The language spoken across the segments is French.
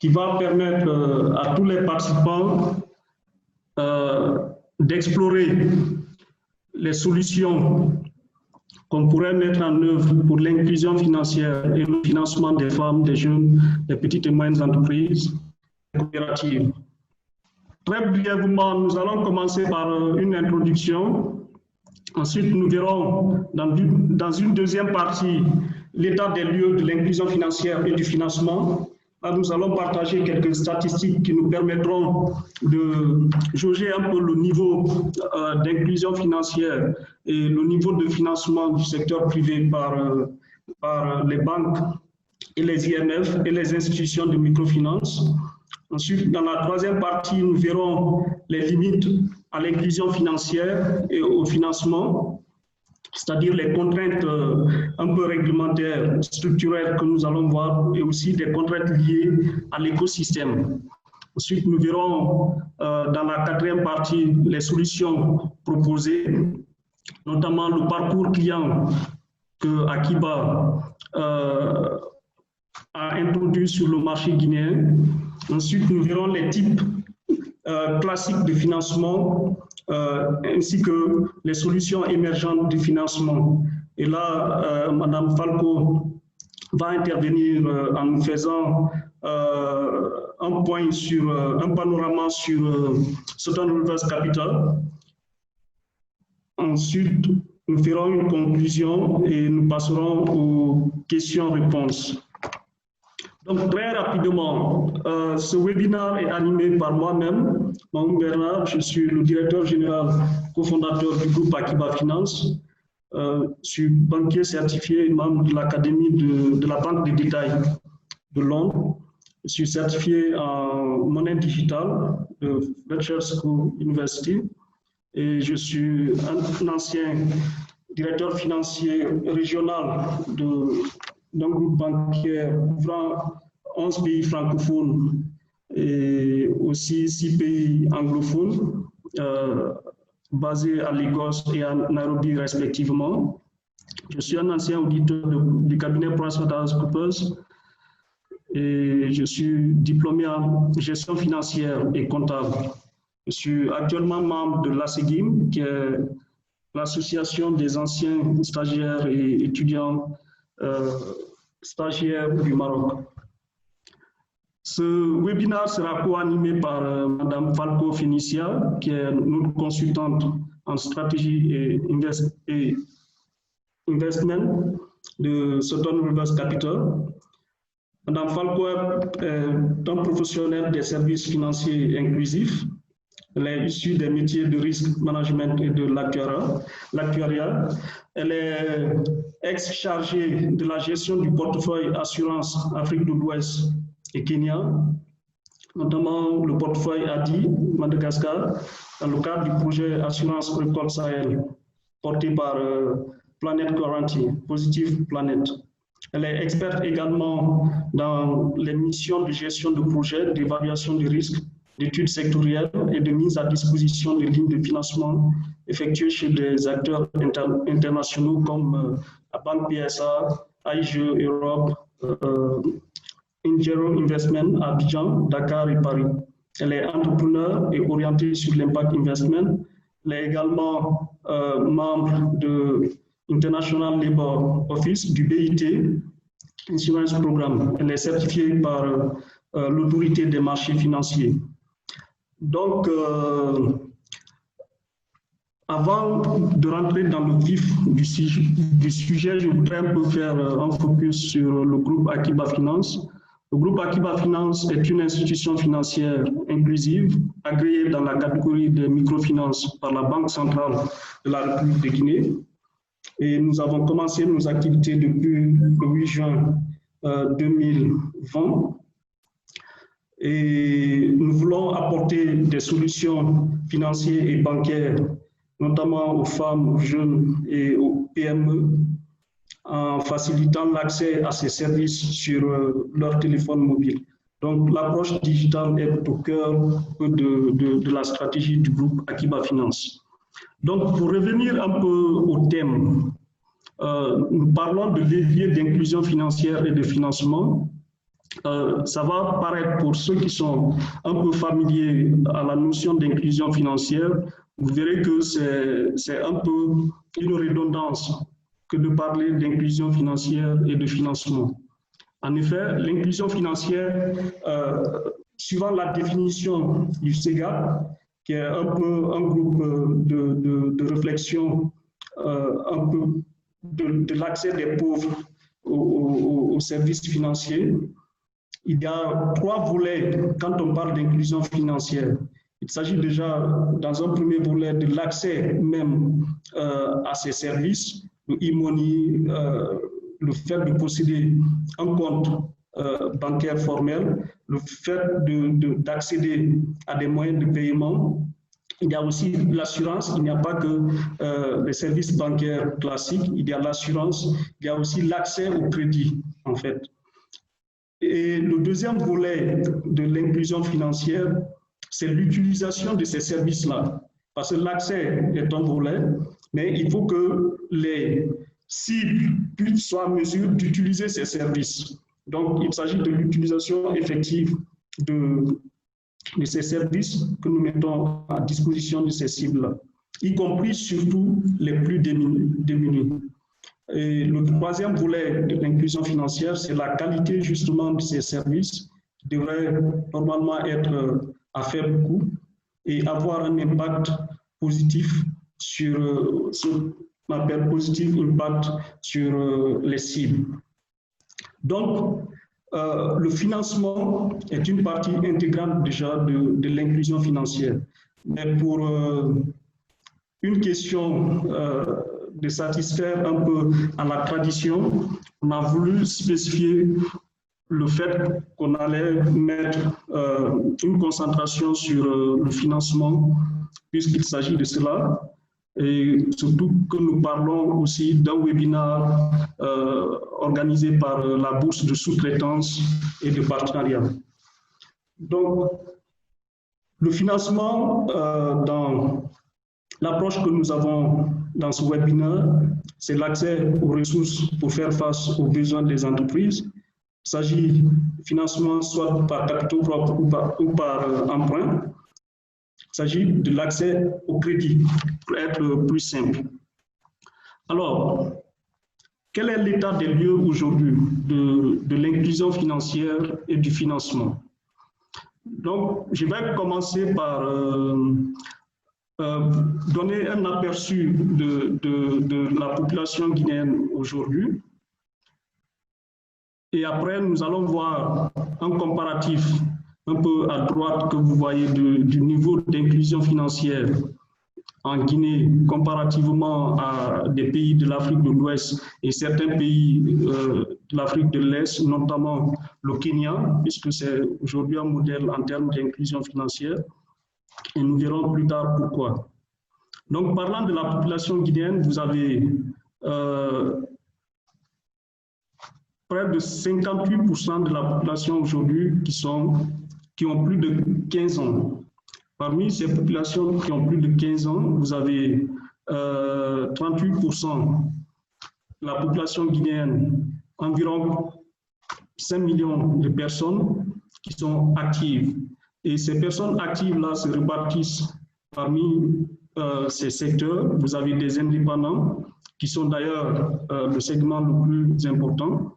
qui va permettre à tous les participants d'explorer les solutions qu'on pourrait mettre en œuvre pour l'inclusion financière et le financement des femmes, des jeunes, des petites et moyennes entreprises, des coopératives. Très brièvement, nous allons commencer par une introduction. Ensuite, nous verrons dans une deuxième partie l'état des lieux de l'inclusion financière et du financement. Là, nous allons partager quelques statistiques qui nous permettront de jauger un peu le niveau d'inclusion financière et le niveau de financement du secteur privé par les banques et les IMF et les institutions de microfinance. Ensuite, dans la troisième partie, nous verrons les limites à l'inclusion financière et au financement, c'est-à-dire les contraintes un peu réglementaires, structurelles que nous allons voir, et aussi des contraintes liées à l'écosystème. Ensuite, nous verrons dans la quatrième partie les solutions proposées, notamment le parcours client que Akiba a introduit sur le marché guinéen. Ensuite, nous verrons les types classiques de financement ainsi que les solutions émergentes de financement. Et là, Madame Falco va intervenir en nous faisant un point sur un panorama sur Southern Rivers Capital. Ensuite, nous ferons une conclusion et nous passerons aux questions-réponses. Donc, très rapidement, ce webinaire est animé par moi-même, Mamoun Bernard. Je suis le directeur général cofondateur du groupe Akiba Finance. Je suis banquier certifié, membre de l'Académie de la Banque de détail de Londres. Je suis certifié en monnaie digitale de Fletcher School University. Et je suis un ancien directeur financier régional d'un groupe bancaire couvrant 11 pays francophones et aussi 6 pays anglophones, basés à Lagos et à Nairobi respectivement. Je suis un ancien auditeur du cabinet PricewaterhouseCoopers et je suis diplômé en gestion financière et comptable. Je suis actuellement membre de l'ASEGIM, qui est l'association des anciens stagiaires et étudiants stagiaires du Maroc. Ce webinaire sera co-animé par Madame Falco Fénicia, qui est notre consultante en stratégie et investment de Southern Rivers Capital. Madame Falco est un professionnel des services financiers inclusifs. Elle est issue des métiers de risk management et de l'actuariat. Elle est ex-chargée de la gestion du portefeuille assurance Afrique de l'Ouest et Kenya, notamment le portefeuille ADI, Madagascar, dans le cadre du projet Assurance Récolte Sahel, porté par Planet Guarantee, Positive Planet. Elle est experte également dans les missions de gestion de projets, d'évaluation du risque, d'études sectorielles et de mise à disposition de lignes de financement effectuées chez des acteurs internationaux comme la Banque PSA, AIGE Europe, Ingero Investment à Abidjan, Dakar et Paris. Elle est entrepreneur et orientée sur l'impact investment. Elle est également membre de International Labour Office, du BIT, Insurance Programme. Elle est certifiée par l'autorité des marchés financiers. Donc, avant de rentrer dans le vif du sujet, je voudrais un peu faire un focus sur le groupe Akiba Finance. Le groupe Akiba Finance est une institution financière inclusive, agréée dans la catégorie des microfinances par la Banque centrale de la République de Guinée. Et nous avons commencé nos activités depuis le 8 juin 2020. Et nous voulons apporter des solutions financières et bancaires, notamment aux femmes, aux jeunes et aux PME, en facilitant l'accès à ces services sur leur téléphone mobile. Donc, l'approche digitale est au cœur de la stratégie du groupe Akiba Finance. Donc, pour revenir un peu au thème, nous parlons de levier d'inclusion financière et de financement. Ça va paraître pour ceux qui sont un peu familiers à la notion d'inclusion financière, vous verrez que c'est un peu une redondance que de parler d'inclusion financière et de financement. En effet, l'inclusion financière, suivant la définition du SEGA, qui est un peu un groupe de réflexion un peu de l'accès des pauvres aux services financiers, il y a 3 volets quand on parle d'inclusion financière. Il s'agit déjà, dans un premier volet, de l'accès même à ces services, le e-money, le fait de posséder un compte bancaire formel, le fait d'accéder à des moyens de paiement. Il y a aussi l'assurance, il n'y a pas que les services bancaires classiques, il y a l'assurance, il y a aussi l'accès au crédit, en fait. Et le deuxième volet de l'inclusion financière, c'est l'utilisation de ces services-là. Parce que l'accès est un volet, mais il faut que les cibles soient en mesure d'utiliser ces services. Donc, il s'agit de l'utilisation effective de ces services que nous mettons à disposition de ces cibles-là, y compris surtout les plus démunis. Et le troisième volet de l'inclusion financière, c'est la qualité justement de ces services qui devrait normalement être à faible coût et avoir un impact positif sur ce qu'on appelle positif impact sur les cibles. Donc, le financement est une partie intégrante déjà de l'inclusion financière. Mais pour une question de satisfaire un peu à la tradition, on a voulu spécifier le fait qu'on allait mettre une concentration sur le financement, puisqu'il s'agit de cela, et surtout que nous parlons aussi d'un webinaire organisé par la bourse de sous-traitance et de partenariat. Donc, le financement dans l'approche que nous avons dans ce webinaire, c'est l'accès aux ressources pour faire face aux besoins des entreprises. Il s'agit de financement soit par capitaux propres ou par emprunt. Il s'agit de l'accès au crédit pour être plus simple. Alors, quel est l'état des lieux aujourd'hui de l'inclusion financière et du financement? Donc, je vais commencer par donner un aperçu de la population guinéenne aujourd'hui. Et après, nous allons voir un comparatif un peu à droite que vous voyez du niveau d'inclusion financière en Guinée comparativement à des pays de l'Afrique de l'Ouest et certains pays de l'Afrique de l'Est, notamment le Kenya, puisque c'est aujourd'hui un modèle en termes d'inclusion financière. Et nous verrons plus tard pourquoi. Donc, parlant de la population guinéenne, vous avez près de 58% de la population aujourd'hui qui ont plus de 15 ans. Parmi ces populations qui ont plus de 15 ans, vous avez 38% de la population guinéenne, environ 5 millions de personnes qui sont actives. Et ces personnes actives-là se répartissent parmi ces secteurs. Vous avez des indépendants, qui sont d'ailleurs le segment le plus important.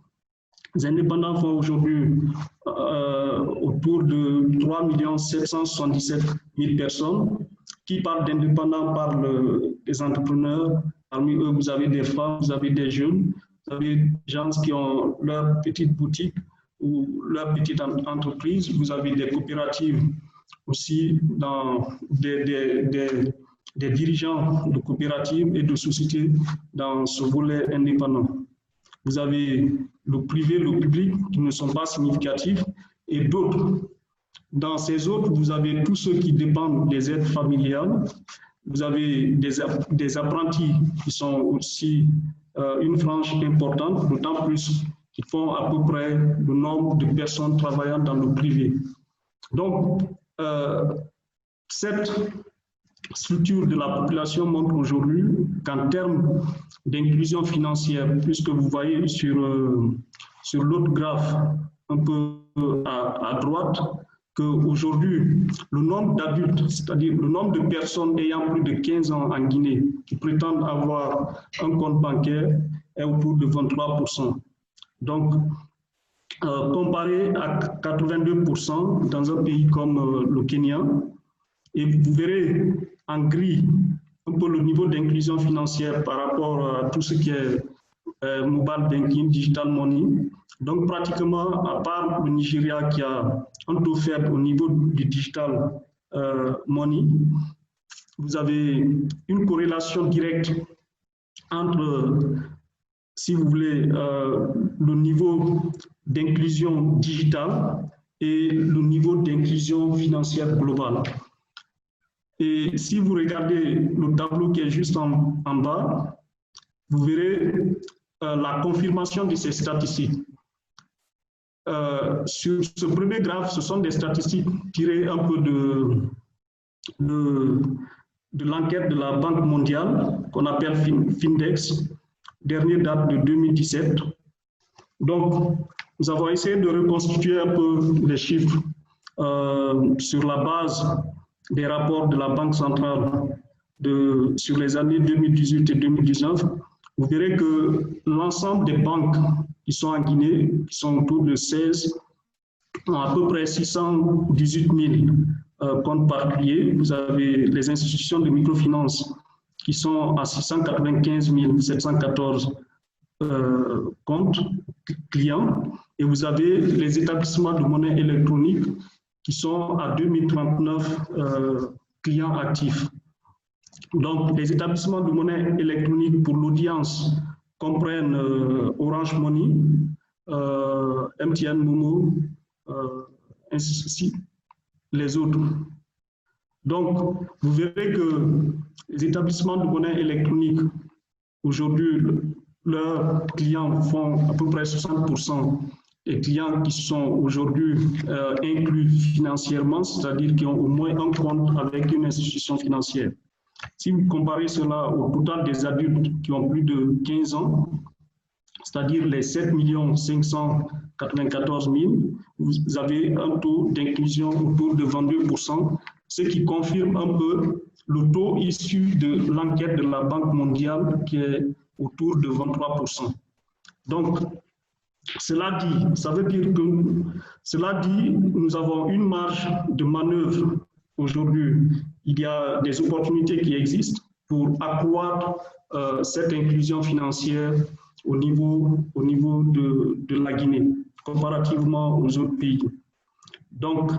Les indépendants font aujourd'hui autour de 3 777 000 personnes. Qui parlent d'indépendants parlent des entrepreneurs. Parmi eux, vous avez des femmes, vous avez des jeunes, vous avez des gens qui ont leur petite boutique ou leur petite entreprise. Vous avez des coopératives aussi, dans des dirigeants de coopératives et de sociétés dans ce volet indépendant. Vous avez le privé, le public qui ne sont pas significatifs et d'autres. Dans ces autres, vous avez tous ceux qui dépendent des aides familiales. Vous avez des apprentis qui sont aussi une frange importante, d'autant plus qu'ils font à peu près le nombre de personnes travaillant dans le privé. Donc, cette structure de la population montre aujourd'hui qu'en termes d'inclusion financière, puisque vous voyez sur l'autre graphe un peu à droite qu'aujourd'hui, le nombre d'adultes, c'est-à-dire le nombre de personnes ayant plus de 15 ans en Guinée qui prétendent avoir un compte bancaire est autour de 23%. Donc, comparé à 82% dans un pays comme le Kenya, et vous verrez en gris un peu le niveau d'inclusion financière par rapport à tout ce qui est mobile banking, digital money. Donc pratiquement, à part le Nigeria qui a un taux faible au niveau du digital money, vous avez une corrélation directe entre, si vous voulez, le niveau d'inclusion digitale et le niveau d'inclusion financière globale. Et si vous regardez le tableau qui est juste en bas, vous verrez la confirmation de ces statistiques. Sur ce premier graphe, ce sont des statistiques tirées un peu de l'enquête de la Banque mondiale, qu'on appelle Findex, dernière date de 2017. Donc, nous avons essayé de reconstituer un peu les chiffres sur la base des rapports de la Banque centrale sur les années 2018 et 2019. Vous verrez que l'ensemble des banques qui sont en Guinée, qui sont autour de 16, ont à peu près 618 000 comptes particuliers. Vous avez les institutions de microfinance qui sont à 695 714 comptes clients, et vous avez les établissements de monnaie électronique qui sont à 2039 clients actifs. Donc, les établissements de monnaie électronique pour l'audience comprennent Orange Money, MTN Momo, ainsi les autres. Donc, vous verrez que les établissements de monnaie électronique, aujourd'hui, leurs clients font à peu près 60% des clients qui sont aujourd'hui inclus financièrement, c'est-à-dire qui ont au moins un compte avec une institution financière. Si vous comparez cela au total des adultes qui ont plus de 15 ans, c'est-à-dire les 7 594 000, vous avez un taux d'inclusion autour de 22%, ce qui confirme un peu le taux issu de l'enquête de la Banque mondiale qui est autour de 23%. Donc, cela dit, ça veut dire que, cela dit, nous avons une marge de manœuvre aujourd'hui. Il y a des opportunités qui existent pour accroître cette inclusion financière au niveau de la Guinée, comparativement aux autres pays. Donc,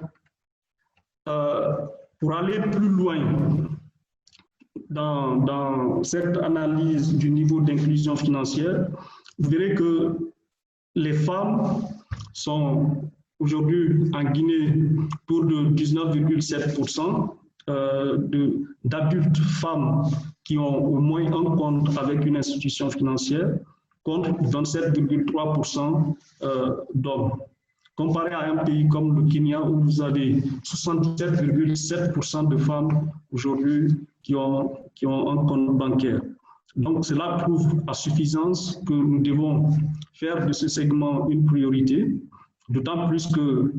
pour aller plus loin dans cette analyse du niveau d'inclusion financière, vous verrez que les femmes sont aujourd'hui en Guinée pour de 19,7% d'adultes femmes qui ont au moins un compte avec une institution financière, contre 27,3% d'hommes. Comparé à un pays comme le Kenya, où vous avez 77,7% de femmes aujourd'hui qui ont un compte bancaire. Donc, cela prouve à suffisance que nous devons faire de ce segment une priorité, d'autant plus que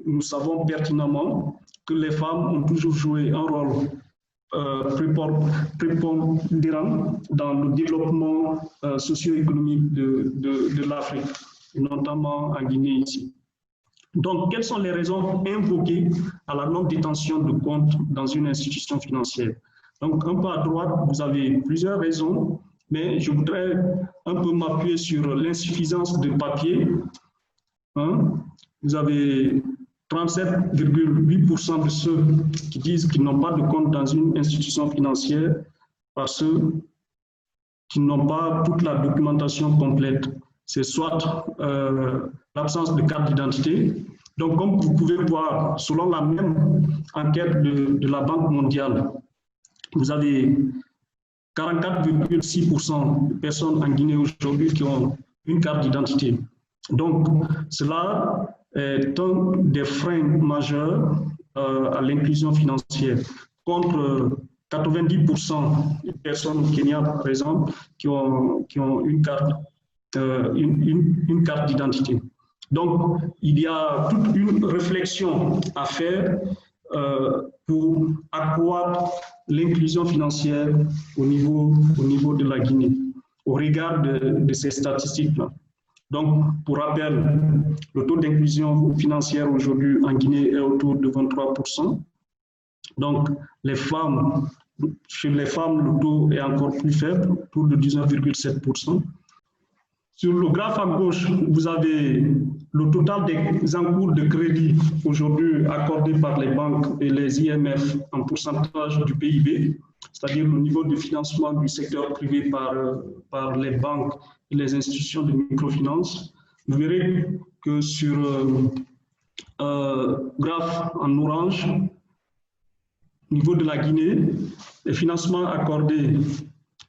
nous savons pertinemment que les femmes ont toujours joué un rôle prépondérant dans le développement socio-économique de l'Afrique, notamment en Guinée ici. Donc, quelles sont les raisons invoquées à la non-détention de compte dans une institution financière? Donc, un peu à droite, vous avez plusieurs raisons, mais je voudrais un peu m'appuyer sur l'insuffisance de papier. Vous avez 37,8% de ceux qui disent qu'ils n'ont pas de compte dans une institution financière parce qu'ils n'ont pas toute la documentation complète. C'est soit l'absence de carte d'identité. Donc, comme vous pouvez voir, selon la même enquête de la Banque mondiale, vous avez 44,6% de personnes en Guinée aujourd'hui qui ont une carte d'identité. Donc, cela est un des freins majeurs à l'inclusion financière, contre 90% des personnes au Kenya, par exemple, qui ont une carte d'identité. Donc, il y a toute une réflexion à faire pour accroître l'inclusion financière au niveau de la Guinée, au regard de ces statistiques-là. Donc, pour rappel, le taux d'inclusion financière aujourd'hui en Guinée est autour de 23%. Donc, chez les femmes, le taux est encore plus faible, autour de 19,7%. Sur le graphe à gauche, vous avez le total des encours de crédit aujourd'hui accordés par les banques et les IMF en pourcentage du PIB, c'est-à-dire le niveau de financement du secteur privé par les banques et les institutions de microfinance. Vous verrez que sur graphe en orange, au niveau de la Guinée, les financements accordés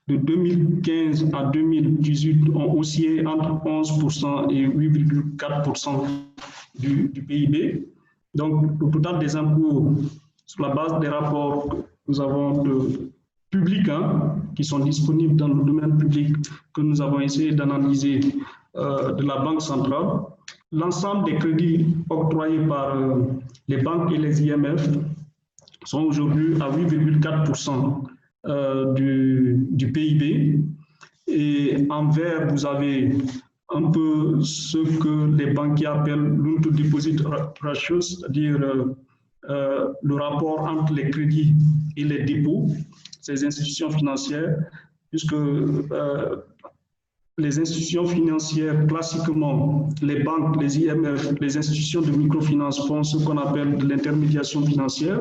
de 2015 à 2018 ont oscillé entre 11% et 8,4% du PIB. Donc, le total des impôts sur la base des rapports que nous avons publics qui sont disponibles dans le domaine public que nous avons essayé d'analyser de la Banque centrale. L'ensemble des crédits octroyés par les banques et les IMF sont aujourd'hui à 8,4% du PIB. Et en vert, vous avez un peu ce que les banquiers appellent loan-to-deposit ratio, c'est-à-dire le rapport entre les crédits et les dépôts, ces institutions financières, puisque les institutions financières, classiquement, les banques, les IMF, les institutions de microfinance font ce qu'on appelle de l'intermédiation financière,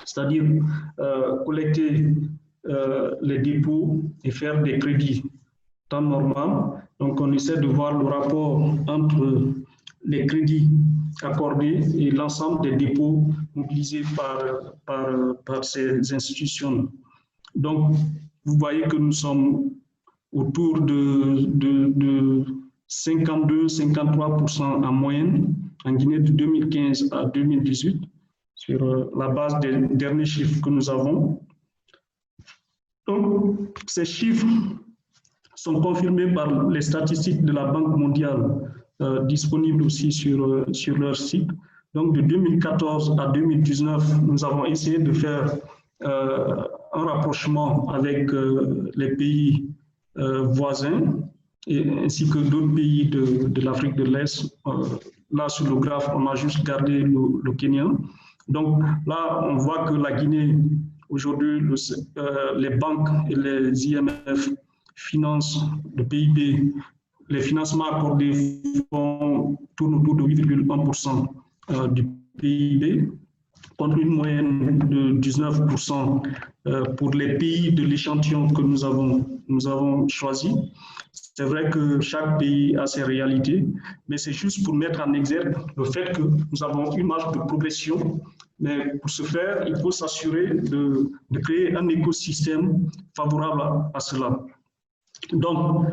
c'est-à-dire collecter les dépôts et faire des crédits temps normal. Donc, on essaie de voir le rapport entre les crédits accordés et l'ensemble des dépôts mobilisés par ces institutions. Donc, vous voyez que nous sommes autour de 52-53% en moyenne en Guinée de 2015 à 2018 sur la base des derniers chiffres que nous avons. Donc, ces chiffres sont confirmés par les statistiques de la Banque mondiale disponibles aussi sur leur site. Donc, de 2014 à 2019, nous avons essayé de faire un rapprochement avec les pays voisins ainsi que d'autres pays de l'Afrique de l'Est. Là, sur le graphe, on a juste gardé le Kenya. Donc là, on voit que la Guinée, aujourd'hui, les banques et les IMF financent le PIB. Les financements accordés tournent autour de 8,1% du PIB, contre une moyenne de 19% pour les pays de l'échantillon que nous avons choisi. C'est vrai que chaque pays a ses réalités, mais c'est juste pour mettre en exergue le fait que nous avons une marge de progression, mais pour ce faire, il faut s'assurer de créer un écosystème favorable à cela. Donc,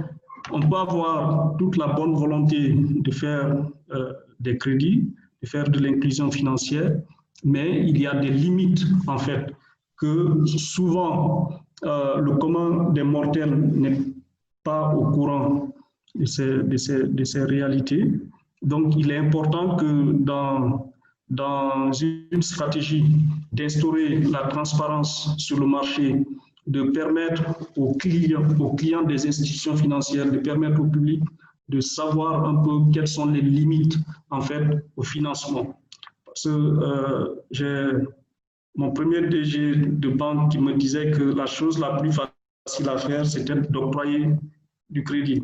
on peut avoir toute la bonne volonté de faire des crédits, de faire de l'inclusion financière, mais il y a des limites, en fait, que souvent le commun des mortels n'est pas au courant de ces réalités. Donc, il est important que dans une stratégie d'instaurer la transparence sur le marché, de permettre aux clients des institutions financières, de permettre au public de savoir un peu quelles sont les limites, en fait, au financement. Parce que j'ai mon premier DG de banque qui me disait que la chose la plus facile à faire, c'était d'octroyer du crédit.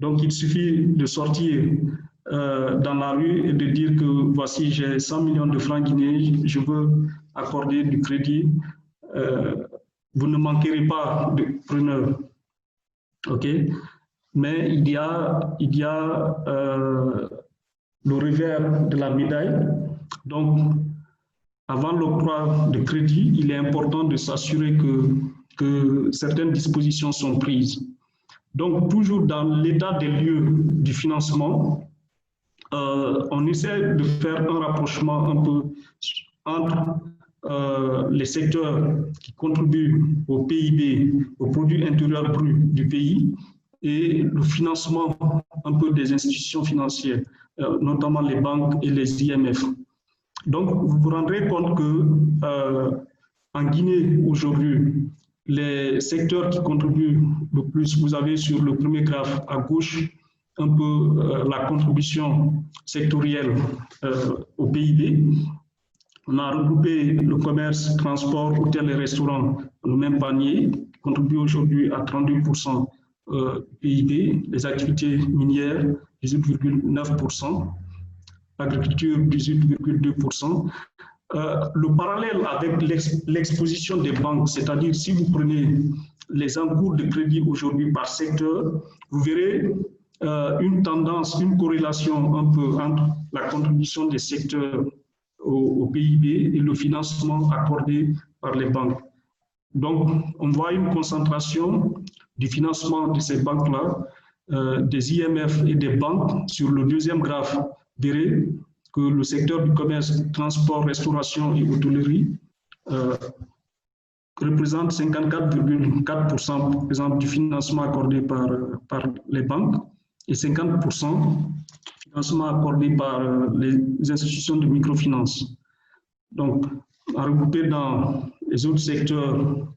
Donc, il suffit de sortir dans la rue et de dire que voici, j'ai 100 millions de francs guinéens, je veux accorder du crédit. Vous ne manquerez pas de preneurs. OK? Mais il y a le revers de la médaille. Donc, avant l'octroi de crédit, il est important de s'assurer que certaines dispositions sont prises. Donc, toujours dans l'état des lieux du financement, on essaie de faire un rapprochement un peu entre les secteurs qui contribuent au PIB, au produit intérieur brut du pays, et le financement un peu des institutions financières, notamment les banques et les IMF. Donc, vous vous rendrez compte que en Guinée, aujourd'hui, les secteurs qui contribuent le plus, vous avez sur le premier graphe à gauche un peu la contribution sectorielle au PIB. On a regroupé le commerce, transport, hôtels et restaurants dans le même panier, qui contribue aujourd'hui à 32% PIB, les activités minières, 18,9%, l'agriculture, 18,2%. Le parallèle avec l'exposition des banques, c'est-à-dire si vous prenez les encours de crédit aujourd'hui par secteur, vous verrez une tendance, une corrélation un peu entre la contribution des secteurs au PIB et le financement accordé par les banques. Donc, on voit une concentration du financement de ces banques-là, des IMF et des banques. Sur le deuxième graphe, vous verrez que le secteur du commerce, transport, restauration et hôtellerie représente 54,4% du financement accordé par les banques et 50% financement accordé par les institutions de microfinance. Donc, à regrouper dans les autres secteurs,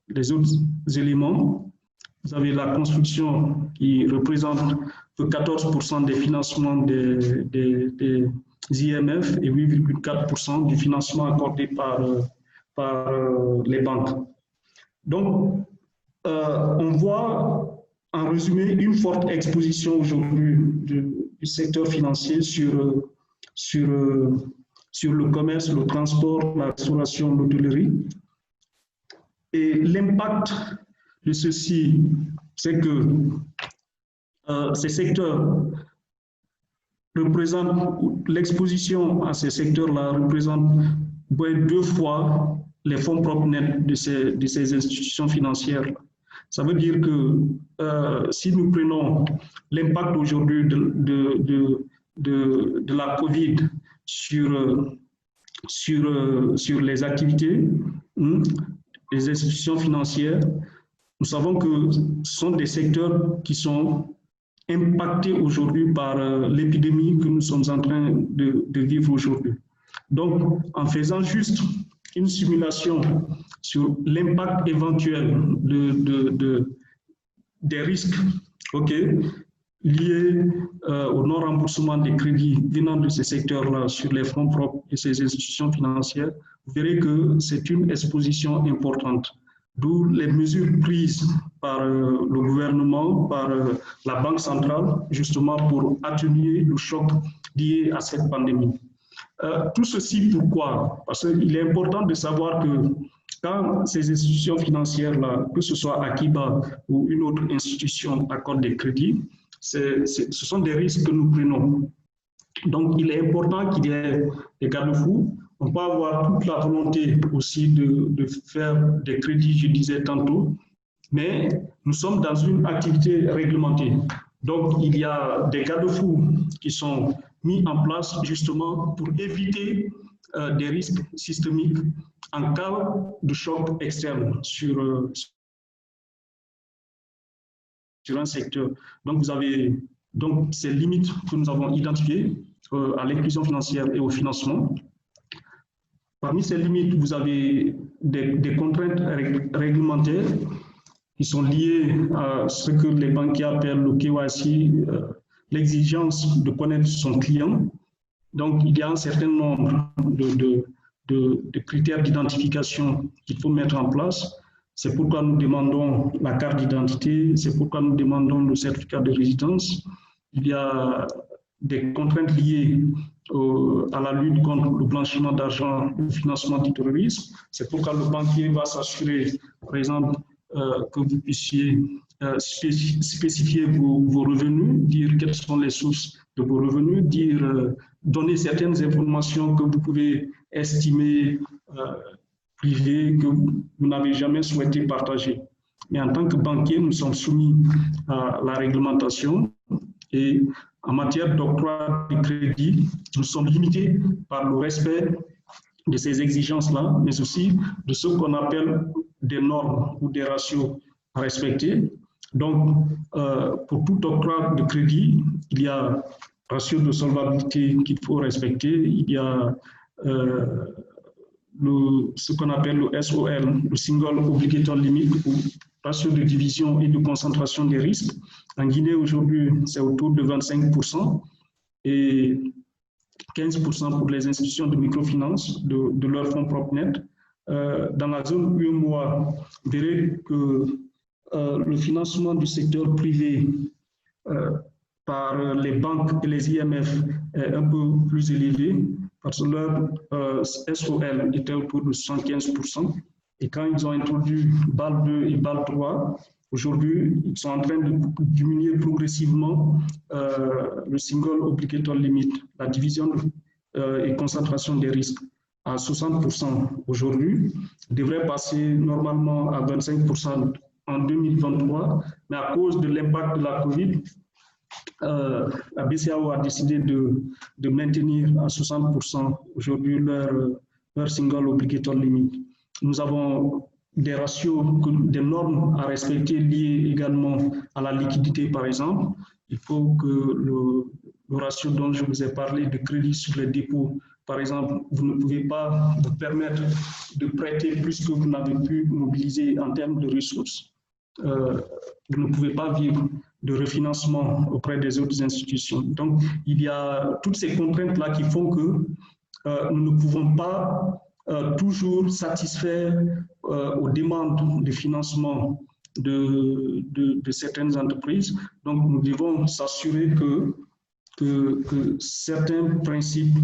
les autres éléments, vous avez la construction qui représente 14% des financements des IMF et 8,4% du financement accordé par les banques. Donc, on voit en résumé une forte exposition aujourd'hui du secteur financier sur le commerce, le transport, la restauration, l'hôtellerie. Et l'impact de ceci, c'est que ces secteurs représentent, l'exposition à ces secteurs-là représente 2 fois les fonds propres nets de ces institutions financières. Ça veut dire que si nous prenons l'impact aujourd'hui de la COVID sur les activités des institutions financières, nous savons que ce sont des secteurs qui sont impactés aujourd'hui par l'épidémie que nous sommes en train de vivre aujourd'hui. Donc, en faisant juste une simulation sur l'impact éventuel des risques liés au non-remboursement des crédits venant de ces secteurs-là sur les fonds propres de ces institutions financières, vous verrez que c'est une exposition importante. D'où les mesures prises par le gouvernement, par la Banque centrale, justement pour atténuer le choc lié à cette pandémie. Tout ceci, pourquoi? Parce qu'il est important de savoir que quand ces institutions financières-là, que ce soit Akiba ou une autre institution, accordent des crédits, ce sont des risques que nous prenons. Donc, il est important qu'il y ait des garde-fous. On peut avoir toute la volonté aussi de faire des crédits, je disais tantôt, mais nous sommes dans une activité réglementée. Donc, il y a des garde-fous qui sont mis en place justement pour éviter des risques systémiques en cas de choc externe sur un secteur. Donc, vous avez ces limites que nous avons identifiées à l'inclusion financière et au financement. Parmi ces limites, vous avez des contraintes réglementaires qui sont liées à ce que les banquiers appellent le KYC, l'exigence de connaître son client. Donc, il y a un certain nombre de critères d'identification qu'il faut mettre en place. C'est pourquoi nous demandons la carte d'identité, c'est pourquoi nous demandons le certificat de résidence. Il y a des contraintes liées à la lutte contre le blanchiment d'argent et le financement du terrorisme. C'est pourquoi le banquier va s'assurer, par exemple, que vous puissiez spécifier vos revenus, dire quelles sont les sources de vos revenus, donner certaines informations que vous pouvez estimer privées, que vous n'avez jamais souhaité partager. Mais en tant que banquier, nous sommes soumis à la réglementation et en matière d'octroi de crédit, nous sommes limités par le respect de ces exigences-là, mais aussi de ce qu'on appelle des normes ou des ratios à respecter. Donc, pour tout octroi de crédit, il y a ratio de solvabilité qu'il faut respecter, il y a ce qu'on appelle le SOL, le Single Obligatory Limit, ou ratio de division et de concentration des risques. En Guinée, aujourd'hui, c'est autour de 25% et 15% pour les institutions de microfinance de leur fonds propres nets. Dans la zone UEMOA, vous verrez que le financement du secteur privé par les banques et les IMF est un peu plus élevé parce que leur SOL était autour de 75%. Et quand ils ont introduit BAL 2 et BAL 3, aujourd'hui, ils sont en train de diminuer progressivement le Single Obligatory Limit, la division et concentration des risques, à 60% aujourd'hui. Devrait passer normalement à 25% en 2023, mais à cause de l'impact de la COVID, la BCEAO a décidé de maintenir à 60% aujourd'hui leur Single Obligatory Limit. Nous avons des ratios, des normes à respecter liées également à la liquidité, par exemple. Il faut que le ratio dont je vous ai parlé de crédit sur les dépôts, par exemple, vous ne pouvez pas vous permettre de prêter plus que vous n'avez pu mobiliser en termes de ressources. Vous ne pouvez pas vivre de refinancement auprès des autres institutions. Donc, il y a toutes ces contraintes-là qui font que nous ne pouvons pas toujours satisfaire aux demandes de financement de certaines entreprises. Donc, nous devons s'assurer que certains principes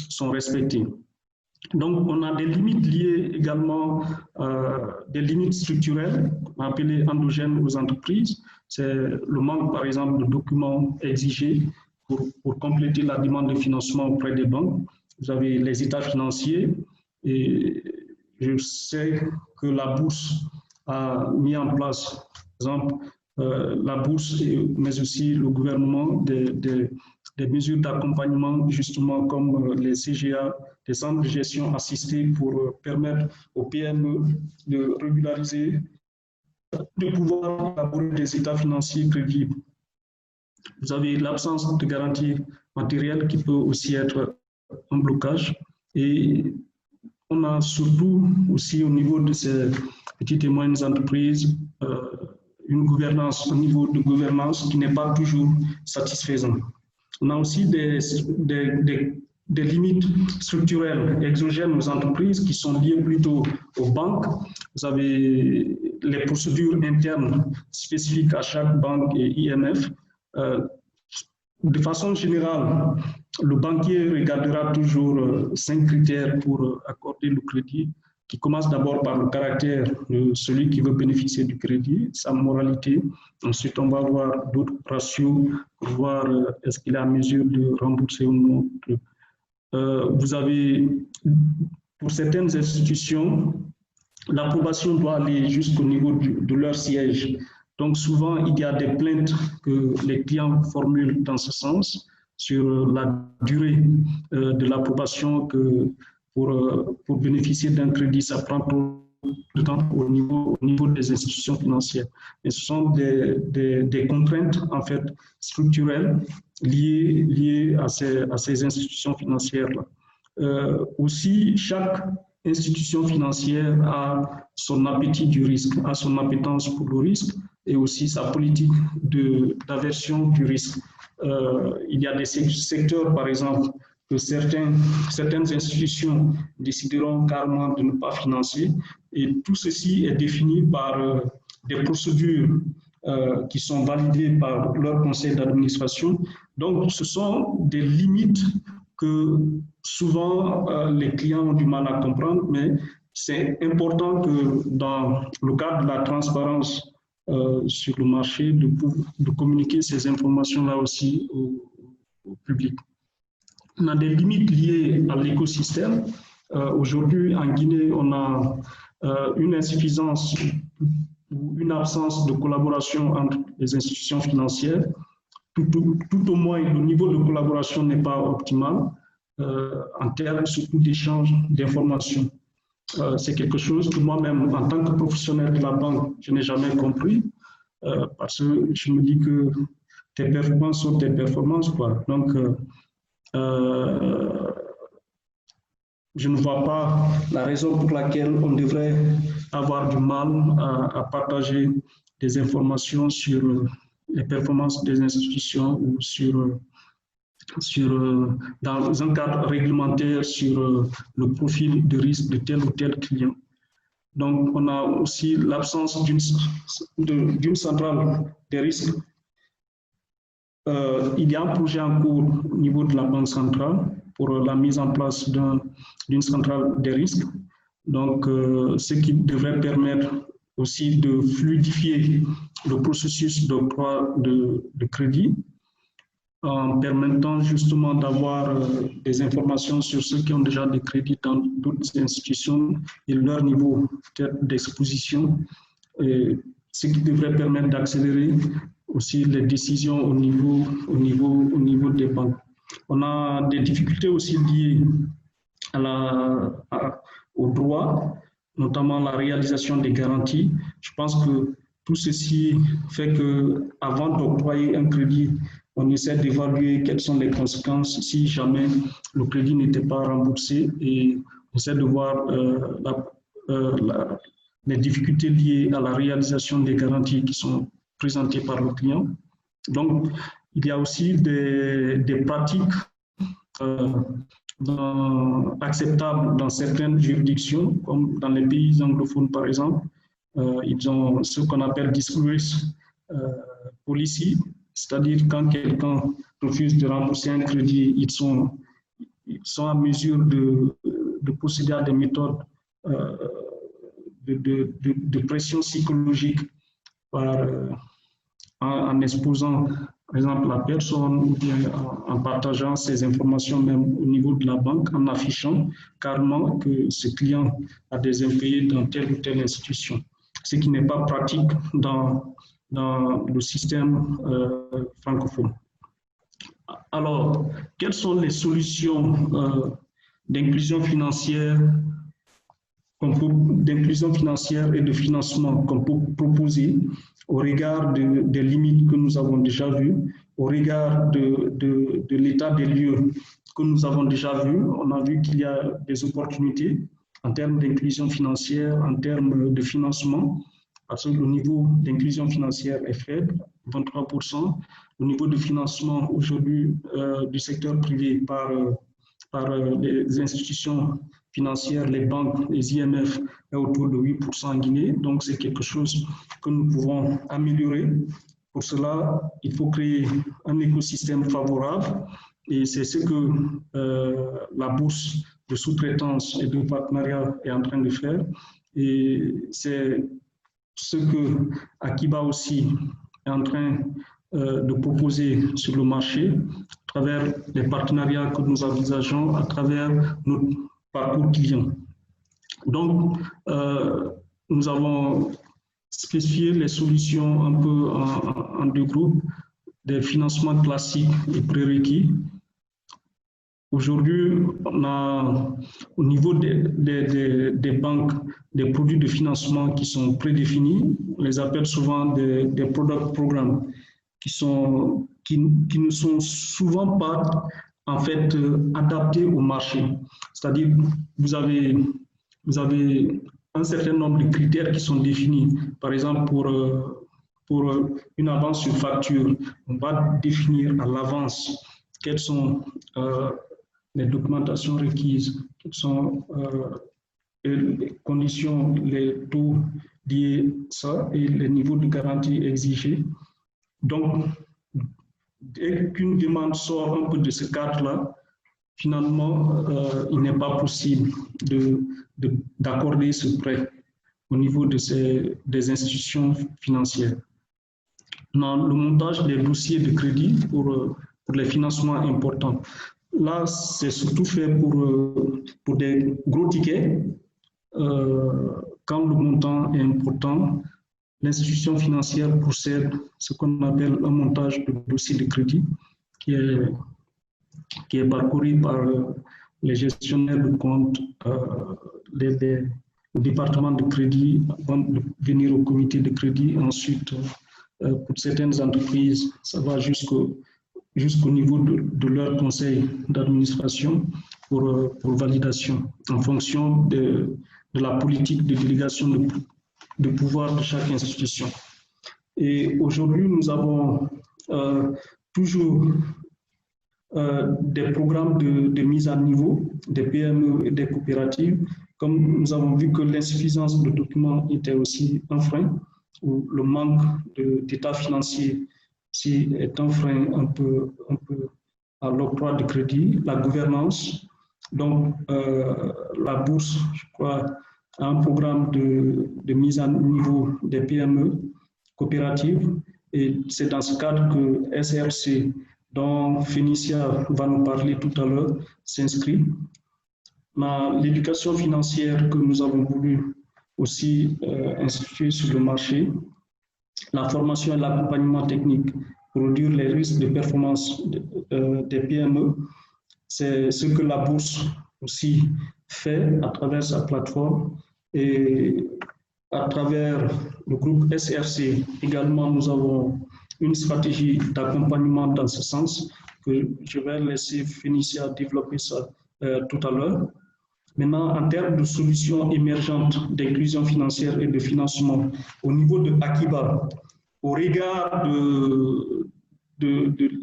sont respectés. Donc, on a des limites liées également, des limites structurelles, appelées endogènes aux entreprises. C'est le manque, par exemple, de documents exigés pour compléter la demande de financement auprès des banques. Vous avez les états financiers, et je sais que la bourse a mis en place, par exemple, la bourse, mais aussi le gouvernement, des mesures d'accompagnement, justement comme les CGA, des centres de gestion assistés pour permettre aux PME de régulariser, de pouvoir élaborer des états financiers crédibles. Vous avez l'absence de garantie matérielle qui peut aussi être un blocage. Et on a surtout aussi au niveau de ces petites et moyennes entreprises une gouvernance, un niveau de gouvernance qui n'est pas toujours satisfaisant. On a aussi des limites structurelles exogènes aux entreprises qui sont liées plutôt aux banques. Vous avez les procédures internes spécifiques à chaque banque et IMF. De façon générale, le banquier regardera toujours 5 critères pour accorder le crédit, qui commence d'abord par le caractère de celui qui veut bénéficier du crédit, sa moralité. Ensuite, on va voir d'autres ratios pour voir est-ce qu'il est en mesure de rembourser ou non. Vous avez, pour certaines institutions, l'approbation doit aller jusqu'au niveau de leur siège. Donc souvent, il y a des plaintes que les clients formulent dans ce sens sur la durée de l'approbation, que pour bénéficier d'un crédit, ça prend trop de temps au niveau des institutions financières. Et ce sont des contraintes en fait structurelles liées à ces institutions financières-là. Aussi, chaque institution financière a son appétit du risque, a son appétence pour le risque et aussi sa politique d'aversion du risque. Il y a des secteurs, par exemple, que certaines institutions décideront carrément de ne pas financer, et tout ceci est défini par des procédures qui sont validées par leur conseil d'administration. Donc, ce sont des limites que souvent les clients ont du mal à comprendre, mais c'est important que dans le cadre de la transparence sur le marché, de communiquer ces informations-là aussi au public. On a des limites liées à l'écosystème. Aujourd'hui, en Guinée, on a une insuffisance ou une absence de collaboration entre les institutions financières. Tout au moins, le niveau de collaboration n'est pas optimal en termes surtout d'échange d'informations. C'est quelque chose que moi-même, en tant que professionnel de la banque, je n'ai jamais compris. parce que je me dis que tes performances sont tes performances, quoi. Donc, je ne vois pas la raison pour laquelle on devrait avoir du mal à partager des informations sur les performances des institutions ou dans un cadre réglementaire sur le profil de risque de tel ou tel client. Donc, on a aussi l'absence d'une centrale des risques. Il y a un projet en cours au niveau de la Banque centrale pour la mise en place d'une centrale des risques. Donc, ce qui devrait permettre aussi de fluidifier le processus d'octroi de crédit en permettant justement d'avoir des informations sur ceux qui ont déjà des crédits dans d'autres institutions et leur niveau d'exposition, ce qui devrait permettre d'accélérer aussi les décisions au niveau des banques. On a des difficultés aussi liées au droit, notamment la réalisation des garanties. Je pense que tout ceci fait qu'avant d'octroyer un crédit, on essaie d'évaluer quelles sont les conséquences si jamais le crédit n'était pas remboursé et on essaie de voir les difficultés liées à la réalisation des garanties qui sont présentées par le client. Donc, il y a aussi des pratiques acceptables dans certaines juridictions, comme dans les pays anglophones par exemple. Ils ont ce qu'on appelle discourse policy, c'est-à-dire quand quelqu'un refuse de rembourser un crédit, ils sont en mesure de procéder à des méthodes de pression psychologique en exposant, par exemple, la personne ou bien en partageant ces informations même au niveau de la banque, en affichant carrément que ce client a des impayés dans telle ou telle institution, ce qui n'est pas pratique dans le système francophone. Alors, quelles sont les solutions d'inclusion financière et de financement qu'on peut proposer au regard des limites que nous avons déjà vues, au regard de l'état des lieux que nous avons déjà vu? On a vu qu'il y a des opportunités en termes d'inclusion financière, en termes de financement, parce que le niveau d'inclusion financière est faible, 23%. Le niveau de financement aujourd'hui du secteur privé par les institutions financières, les banques, les IMF, est autour de 8% en Guinée. Donc, c'est quelque chose que nous pouvons améliorer. Pour cela, il faut créer un écosystème favorable et c'est ce que la bourse de sous-traitance et de partenariat est en train de faire. Et c'est ce que Akiba aussi est en train de proposer sur le marché à travers les partenariats que nous envisageons, à travers notre parcours client. Donc, nous avons spécifié les solutions un peu en deux groupes, des financements classiques et prérequis. Aujourd'hui, on a au niveau des banques des produits de financement qui sont prédéfinis. On les appelle souvent des product programs qui ne sont souvent pas en fait adaptés au marché. C'est-à-dire vous avez un certain nombre de critères qui sont définis. Par exemple, pour une avance sur facture, on va définir à l'avance quelles sont les documentations requises, quelles sont les conditions, les taux liés à ça et les niveaux de garantie exigés. Donc, dès qu'une demande sort un peu de ce cadre-là, finalement, il n'est pas possible d'accorder ce prêt au niveau des institutions financières. Dans le montage des dossiers de crédit pour les financements importants, là, c'est surtout fait pour des gros tickets. Quand le montant est important, l'institution financière procède à ce qu'on appelle un montage de dossier de crédit qui est parcouru par les gestionnaires de compte, le département de crédit, avant de venir au comité de crédit, ensuite pour certaines entreprises, ça va jusqu'au niveau de leur conseil d'administration pour validation en fonction de la politique de délégation de pouvoir de chaque institution. Et aujourd'hui, nous avons toujours des programmes de mise à niveau des PME et des coopératives. Comme nous avons vu que l'insuffisance de documents était aussi un frein, ou le manque d'état financier est un frein un peu à l'octroi de crédit, la gouvernance. Donc, la bourse, je crois, a un programme de mise à niveau des PME coopératives. Et c'est dans ce cadre que SRC, dont Fénicia va nous parler tout à l'heure, s'inscrit. L'éducation financière que nous avons voulu aussi instituer sur le marché, la formation et l'accompagnement technique pour réduire les risques de performance des PME, c'est ce que la bourse aussi fait à travers sa plateforme. Et à travers le groupe SRC, également, nous avons une stratégie d'accompagnement dans ce sens, que je vais laisser Fénicia développer ça tout à l'heure. Maintenant, en termes de solutions émergentes d'inclusion financière et de financement, au niveau de Akiba, au regard de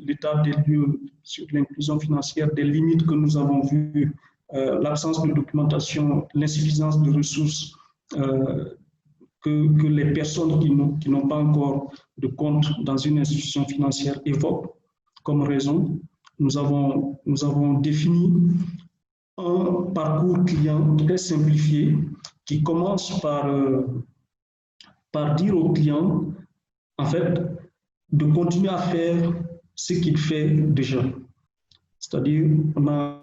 l'état des lieux sur l'inclusion financière, des limites que nous avons vues, l'absence de documentation, l'insuffisance de ressources, que les personnes qui n'ont pas encore de compte dans une institution financière évoquent comme raison, nous avons défini un parcours client très simplifié qui commence par dire au client, en fait, de continuer à faire ce qu'il fait déjà. C'est-à-dire, on a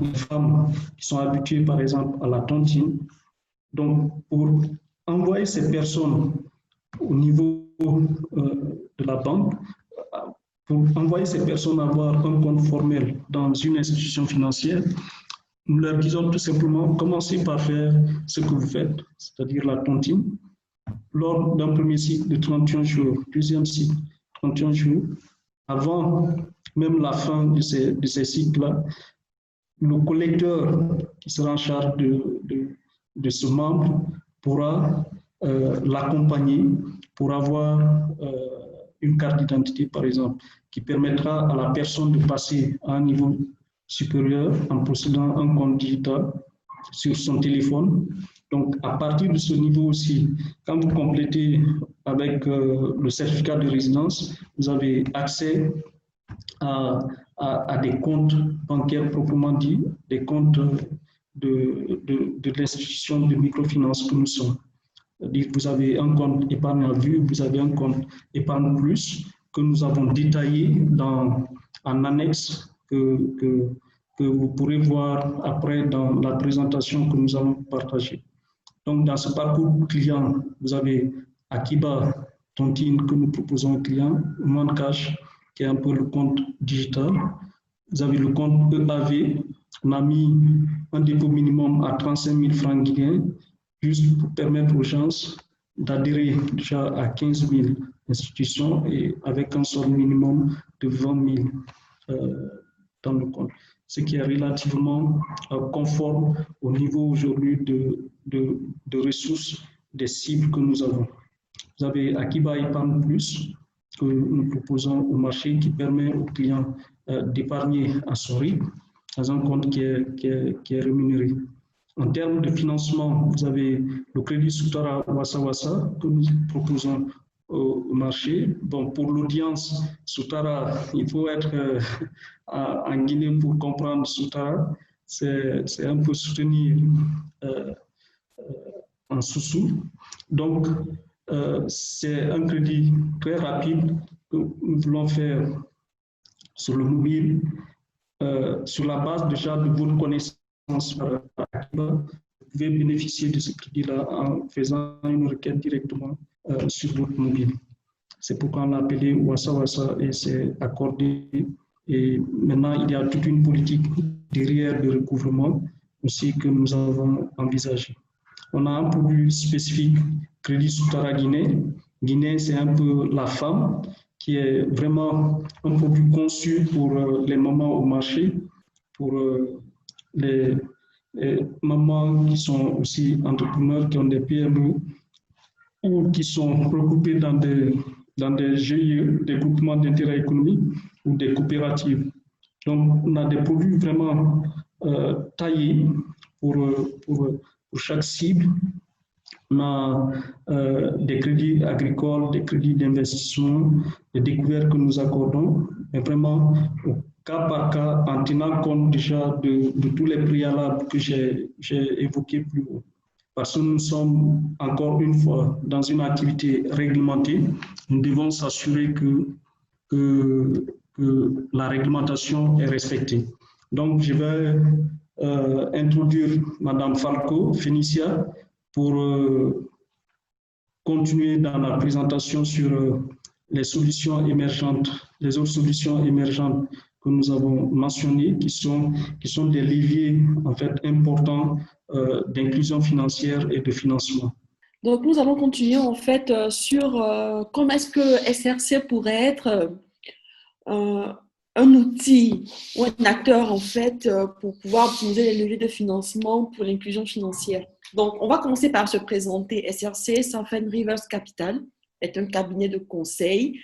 des femmes qui sont habituées, par exemple, à la tontine. Donc, pour envoyer ces personnes au niveau de la banque, pour envoyer ces personnes avoir un compte formel dans une institution financière, nous leur disons tout simplement, commencez par faire ce que vous faites, c'est-à-dire la tontine. Lors d'un premier cycle de 31 jours, deuxième cycle, 31 jours, avant même la fin de ces cycles-là, le collecteur qui sera en charge de ce membre pourra l'accompagner pour avoir une carte d'identité, par exemple, qui permettra à la personne de passer à un niveau supérieur en possédant un compte digital sur son téléphone. Donc, à partir de ce niveau aussi, quand vous complétez avec le certificat de résidence, vous avez accès à des comptes bancaires proprement dit, des comptes de l'institution de microfinance que nous sommes. C'est-à-dire que vous avez un compte épargne à vue, vous avez un compte épargne plus que nous avons détaillé en annexe que vous pourrez voir après dans la présentation que nous allons partager. Donc, dans ce parcours client, vous avez Akiba Tontine que nous proposons aux clients, OneCash, qui est un peu le compte digital. Vous avez le compte EAV. On a mis un dépôt minimum à 35 000 francs guinéens, juste pour permettre aux gens d'adhérer déjà à 15 000 institutions et avec un solde minimum de 20 000 dans le compte, ce qui est relativement conforme au niveau aujourd'hui de ressources des cibles que nous avons. Vous avez Akiba Épargne Plus que nous proposons au marché qui permet aux clients d'épargner à son rythme dans un compte qui est rémunéré. En termes de financement, vous avez le crédit Soutara Wassa Wassa que nous proposons au marché. Bon, pour l'audience, Soutara, il faut être en Guinée pour comprendre Soutara. C'est un peu soutenir en sous-sous. Donc, c'est un crédit très rapide que nous voulons faire sur le mobile, sur la base déjà de votre connaissance par Akiba. Vous pouvez bénéficier de ce crédit-là en faisant une requête directement sur votre mobile. C'est pourquoi on l'a appelé Wassa Wassa et c'est accordé. Et maintenant, il y a toute une politique derrière de recouvrement aussi que nous avons envisagé. On a un produit spécifique, Crédit Soutara Guinée, guinéen, c'est un peu la femme, qui est vraiment un produit conçu pour les mamans au marché, pour les, les mamans qui sont aussi entrepreneurs, qui ont des PME ou qui sont regroupées dans des GIE, des groupements d'intérêt économique ou des coopératives. Donc, on a des produits vraiment taillés pour, pour chaque cible. On a des crédits agricoles, des crédits d'investissement, des découvertes que nous accordons, mais vraiment au cas par cas, en tenant compte déjà de tous les préalables que j'ai évoqués plus haut. Parce que nous sommes encore une fois dans une activité réglementée, nous devons s'assurer que la réglementation est respectée. Donc, je vais introduire Madame Falco, Fénicia, pour continuer dans la présentation sur les solutions émergentes, les autres solutions émergentes que nous avons mentionnées, qui sont des leviers en fait importants d'inclusion financière et de financement. Donc, nous allons continuer en fait sur comment est-ce que SRC pourrait être un outil ou un acteur en fait pour pouvoir utiliser les leviers de financement pour l'inclusion financière. Donc, on va commencer par se présenter. SRC, Southern Rivers Capital, est un cabinet de conseil.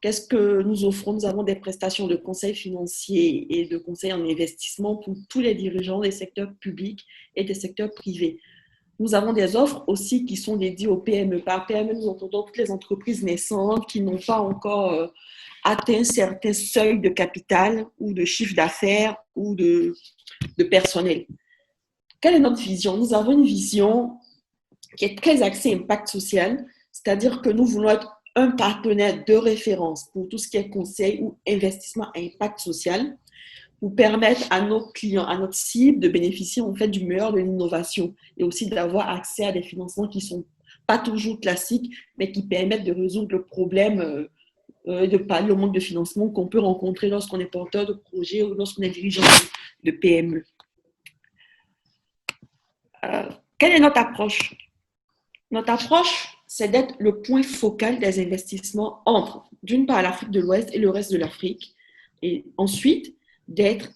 Qu'est-ce que nous offrons? Nous avons des prestations de conseil financier et de conseil en investissement pour tous les dirigeants des secteurs publics et des secteurs privés. Nous avons des offres aussi qui sont dédiées aux PME. Par PME, nous entendons toutes les entreprises naissantes qui n'ont pas encore atteint certains seuils de capital ou de chiffre d'affaires ou de personnel. Quelle est notre vision? Nous avons une vision qui est très axée impact social, c'est-à-dire que nous voulons être un partenaire de référence pour tout ce qui est conseil ou investissement à impact social, pour permettre à nos clients, à notre cible de bénéficier en fait du meilleur de l'innovation et aussi d'avoir accès à des financements qui ne sont pas toujours classiques, mais qui permettent de résoudre le problème de pallier le manque de financement qu'on peut rencontrer lorsqu'on est porteur de projet ou lorsqu'on est dirigeant de PME. Quelle est notre approche? Notre approche, c'est d'être le point focal des investissements entre, d'une part, l'Afrique de l'Ouest et le reste de l'Afrique, et ensuite, d'être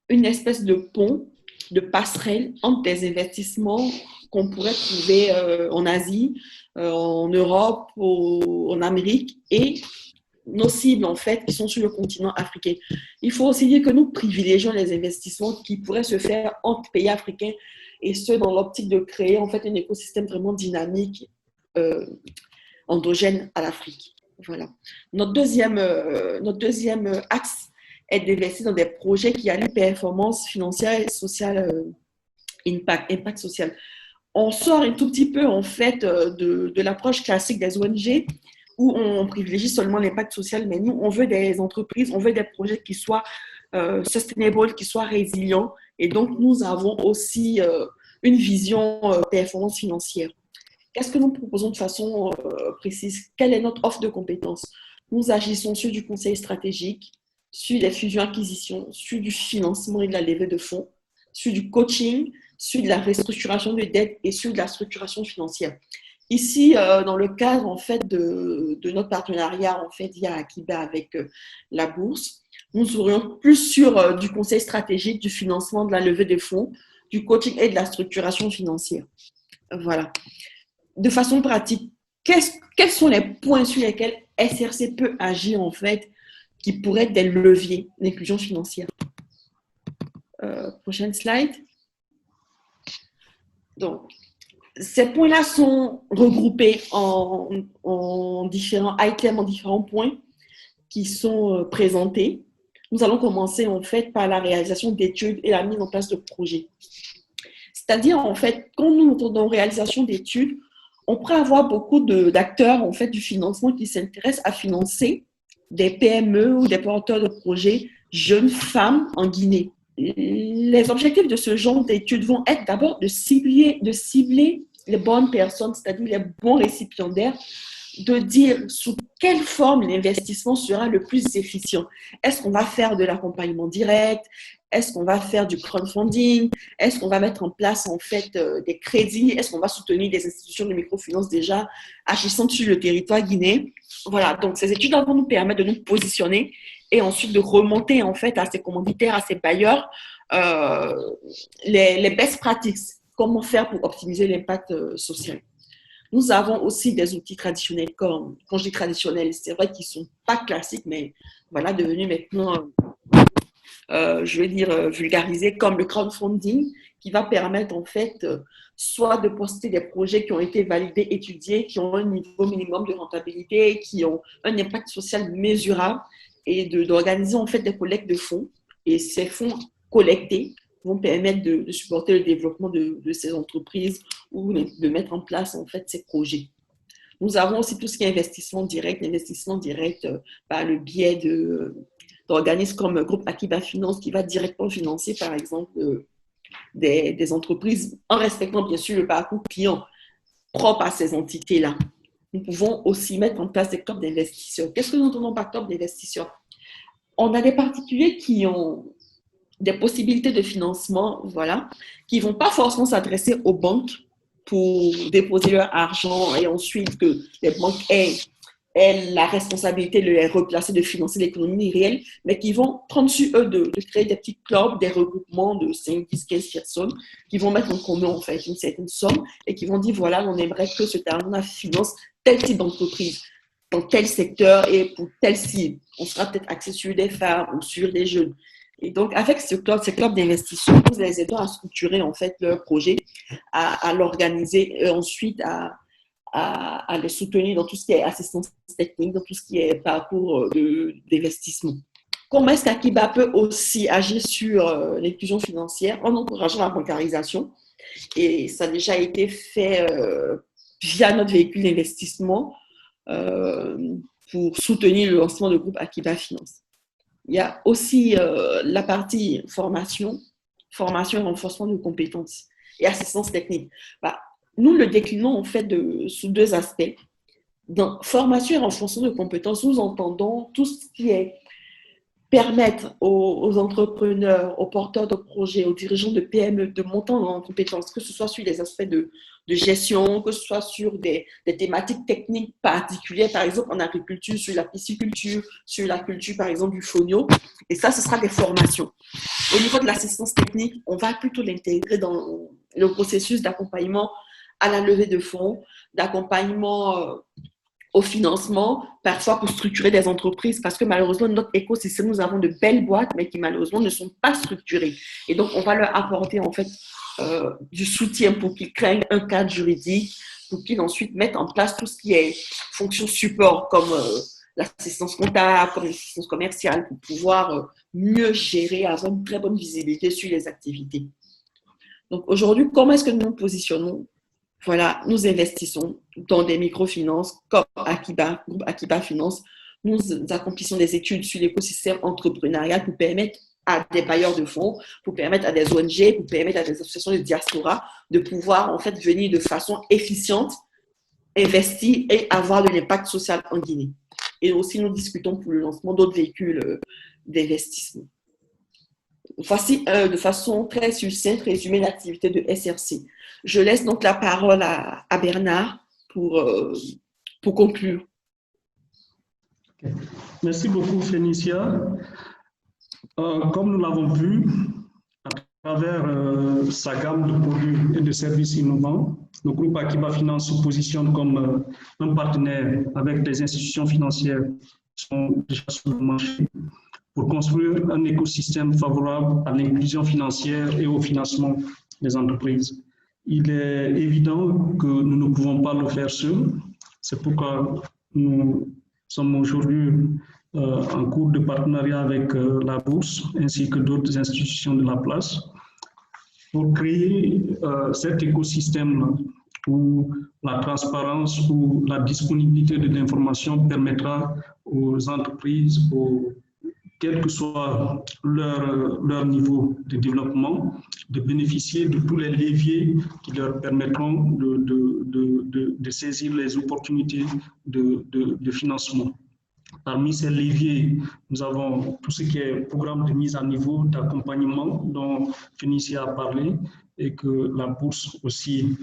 une espèce de pont, de passerelle entre des investissements qu'on pourrait trouver en Asie, en Europe, en Amérique et nos cibles, en fait, qui sont sur le continent africain. Il faut aussi dire que nous privilégions les investissements qui pourraient se faire entre pays africains et ce, dans l'optique de créer, en fait, un écosystème vraiment dynamique, endogène à l'Afrique. Voilà. Notre deuxième axe est d'investir dans des projets qui allient performance financière et sociale, impact social. On sort un tout petit peu, en fait, de l'approche classique des ONG, où on privilégie seulement l'impact social, mais nous, on veut des entreprises, on veut des projets qui soient sustainable, qui soient résilients. Et donc, nous avons aussi une vision performance financière. Qu'est-ce que nous proposons de façon précise? Quelle est notre offre de compétences? Nous agissons sur du conseil stratégique, sur les fusions-acquisitions, sur du financement et de la levée de fonds, sur du coaching, sur de la restructuration de dettes et sur de la structuration financière. Ici, dans le cadre en fait, de notre partenariat en fait, via Akiba avec la bourse, nous serions plus sur du conseil stratégique, du financement, de la levée de fonds, du coaching et de la structuration financière. Voilà. De façon pratique, quels sont les points sur lesquels SRC peut agir en fait, qui pourraient être des leviers d'inclusion financière? Prochaine slide. Donc, ces points-là sont regroupés en différents items, en différents points qui sont présentés. Nous allons commencer en fait par la réalisation d'études et la mise en place de projets. C'est-à-dire en fait, quand nous entendons réalisation d'études, on pourrait avoir beaucoup d'acteurs en fait du financement qui s'intéressent à financer des PME ou des porteurs de projets jeunes femmes en Guinée. Les objectifs de ce genre d'études vont être d'abord de cibler les bonnes personnes, c'est-à-dire les bons récipiendaires, de dire sous quelle forme l'investissement sera le plus efficient. Est-ce qu'on va faire de l'accompagnement direct? Est-ce qu'on va faire du crowdfunding? Est-ce qu'on va mettre en place en fait des crédits? Est-ce qu'on va soutenir des institutions de microfinance déjà agissant sur le territoire guinéen? Voilà, donc ces études vont nous permettre de nous positionner et ensuite de remonter en fait à ces commanditaires, à ces bailleurs, les best practices. Comment faire pour optimiser l'impact social? Nous avons aussi des outils traditionnels comme, quand je dis traditionnels, c'est vrai qu'ils ne sont pas classiques, mais voilà, devenus maintenant, je vais dire, vulgarisés, comme le crowdfunding, qui va permettre en fait, soit de poster des projets qui ont été validés, étudiés, qui ont un niveau minimum de rentabilité, qui ont un impact social mesurable, et d'organiser en fait des collectes de fonds. Et ces fonds collectés vont permettre de supporter le développement de ces entreprises ou de mettre en place en fait ces projets. Nous avons aussi tout ce qui est investissement direct par le biais d'organismes comme Groupe Akiba Finance qui va directement financer par exemple des entreprises en respectant bien sûr le parcours client propre à ces entités-là. Nous pouvons aussi mettre en place des clubs d'investisseurs. Qu'est-ce que nous entendons par club d'investisseurs? On a des particuliers qui ont des possibilités de financement, voilà, qui ne vont pas forcément s'adresser aux banques pour déposer leur argent et ensuite que les banques aient la responsabilité de les replacer, de financer l'économie réelle, mais qui vont prendre sur eux de créer des petits clubs, des regroupements de 5, 10, 15 personnes qui vont mettre en commun en fait une certaine somme et qui vont dire voilà, on aimerait que ce terrain finance tel type d'entreprise dans tel secteur et pour telle cible. On sera peut-être axé sur des femmes ou sur des jeunes. Et donc, avec ces clubs d'investissement, nous les aidons à structurer en fait leur projet, à l'organiser et ensuite à les soutenir dans tout ce qui est assistance technique, dans tout ce qui est parcours d'investissement. Comment est-ce qu'Akiba peut aussi agir sur l'inclusion financière en encourageant la bancarisation? Et ça a déjà été fait via notre véhicule d'investissement pour soutenir le lancement du groupe Akiba Finance. Il y a aussi la partie formation et renforcement de compétences et assistance technique. Nous le déclinons en fait sous deux aspects. Dans formation et renforcement de compétences, nous entendons tout ce qui est permettre aux entrepreneurs, aux porteurs de projets, aux dirigeants de PME de monter en compétences, que ce soit sur des aspects de gestion, que ce soit sur des thématiques techniques particulières, par exemple en agriculture, sur la pisciculture, sur la culture, par exemple, du fonio. Et ça, ce sera des formations. Au niveau de l'assistance technique, on va plutôt l'intégrer dans le processus d'accompagnement à la levée de fonds, d'accompagnement au financement, parfois pour structurer des entreprises, parce que malheureusement, dans notre écosystème, nous avons de belles boîtes, mais qui malheureusement ne sont pas structurées. Et donc, on va leur apporter en fait du soutien pour qu'ils créent un cadre juridique, pour qu'ils ensuite mettent en place tout ce qui est fonction support, comme l'assistance comptable, comme l'assistance commerciale, pour pouvoir mieux gérer, avoir une très bonne visibilité sur les activités. Donc aujourd'hui, comment est-ce que nous nous positionnons? Voilà, nous investissons dans des microfinances comme Akiba, groupe Akiba Finance. Nous accomplissons des études sur l'écosystème entrepreneurial pour permettre à des bailleurs de fonds, pour permettre à des ONG, pour permettre à des associations de diaspora de pouvoir en fait venir de façon efficiente, investir et avoir de l'impact social en Guinée. Et aussi, nous discutons pour le lancement d'autres véhicules d'investissement. Voici de façon très succincte résumé l'activité de SRC. Je laisse donc la parole à Bernard pour conclure. Okay. Merci beaucoup, Fénicia. Comme nous l'avons vu, à travers sa gamme de produits et de services innovants, le groupe Akiba Finance se positionne comme un partenaire avec des institutions financières qui sont déjà sur le marché pour construire un écosystème favorable à l'inclusion financière et au financement des entreprises. Il est évident que nous ne pouvons pas le faire seuls. C'est pourquoi nous sommes aujourd'hui en cours de partenariat avec la Bourse ainsi que d'autres institutions de la place pour créer cet écosystème où la transparence, où la disponibilité de l'information permettra aux entreprises, quel que soit leur niveau de développement, de bénéficier de tous les leviers qui leur permettront de saisir les opportunités de financement. Parmi ces leviers, nous avons tout ce qui est programme de mise à niveau, d'accompagnement dont Félicia a parlé et que la bourse aussi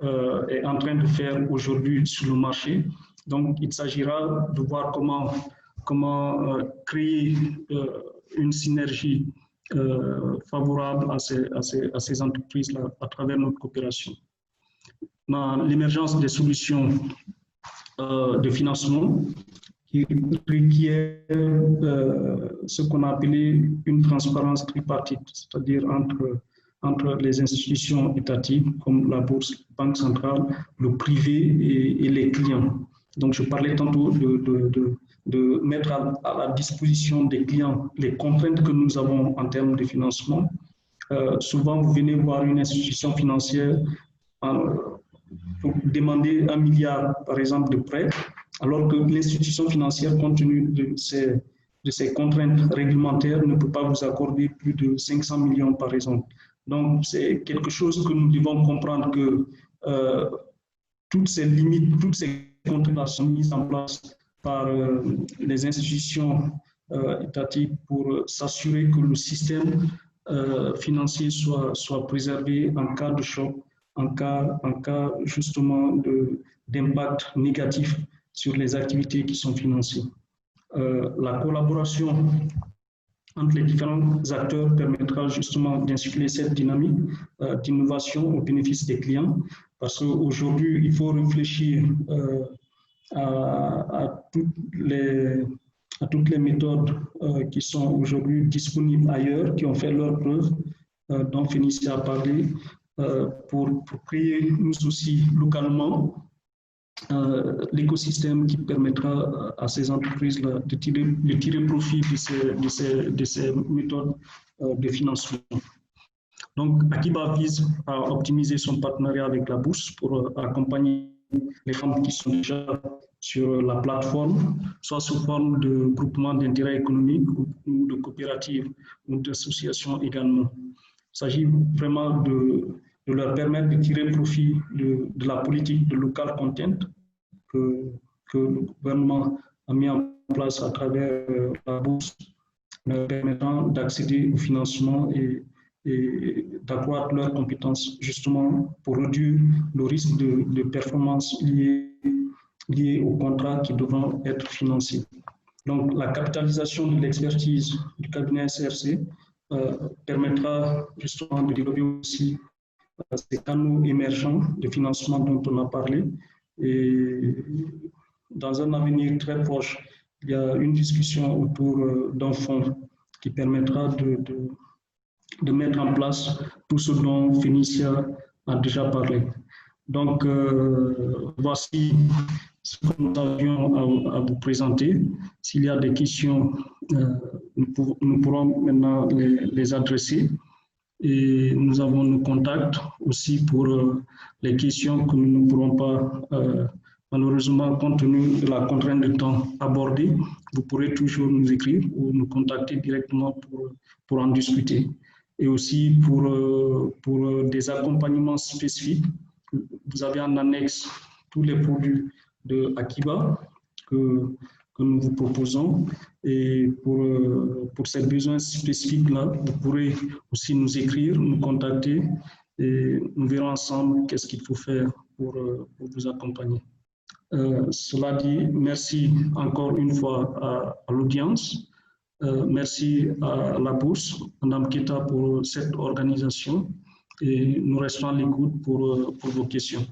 est en train de faire aujourd'hui sur le marché. Donc, il s'agira de voir comment créer une synergie favorable à ces entreprises-là à travers notre coopération. Dans l'émergence des solutions de financement qui requiert ce qu'on a appelé une transparence tripartite, c'est-à-dire entre les institutions étatiques comme la bourse, la banque centrale, le privé et les clients. Donc, je parlais tantôt de mettre à la disposition des clients les contraintes que nous avons en termes de financement. Souvent, vous venez voir une institution financière pour demander 1 milliard, par exemple, de prêts, alors que l'institution financière, compte tenu de ses contraintes réglementaires, ne peut pas vous accorder plus de 500 millions, par exemple. Donc, c'est quelque chose que nous devons comprendre que toutes ces limites, toutes ces contraintes sont mises en place par les institutions étatiques pour s'assurer que le système financier soit préservé en cas de choc, en cas justement d'impact négatif sur les activités qui sont financées. La collaboration entre les différents acteurs permettra justement d'insuffler cette dynamique d'innovation au bénéfice des clients, parce qu'aujourd'hui, il faut réfléchir à toutes les méthodes qui sont aujourd'hui disponibles ailleurs, qui ont fait leur preuve, dont Félicia a parlé, pour créer nous aussi localement l'écosystème qui permettra à ces entreprises-là de tirer profit de ces méthodes de financement. Donc, Akiba vise à optimiser son partenariat avec la bourse pour accompagner les femmes qui sont déjà sur la plateforme, soit sous forme de groupement d'intérêt économique ou de coopératives ou d'associations également. Il s'agit vraiment de leur permettre de tirer profit de la politique de local content que le gouvernement a mis en place à travers la bourse, leur permettant d'accéder au financement et d'accroître leurs compétences justement pour réduire le risque de performance lié aux contrats qui devront être financés. Donc, la capitalisation de l'expertise du cabinet SRC permettra justement de développer aussi ces canaux émergents de financement dont on a parlé. Et dans un avenir très proche, il y a une discussion autour d'un fonds qui permettra de mettre en place tout ce dont Félicia a déjà parlé. Donc, voici ce que nous avions à vous présenter. S'il y a des questions, nous pourrons maintenant les adresser. Et nous avons nos contacts aussi pour les questions que nous ne pourrons pas, malheureusement, compte tenu de la contrainte de temps aborder. Vous pourrez toujours nous écrire ou nous contacter directement pour en discuter. Et aussi pour des accompagnements spécifiques. Vous avez en annexe tous les produits de Akiba que nous vous proposons. Et pour ces besoins spécifiques-là, vous pourrez aussi nous écrire, nous contacter et nous verrons ensemble qu'est-ce qu'il faut faire pour vous accompagner. Cela dit, merci encore une fois à l'audience. Merci à la bourse, Mme Keta, pour cette organisation et nous restons à l'écoute pour vos questions.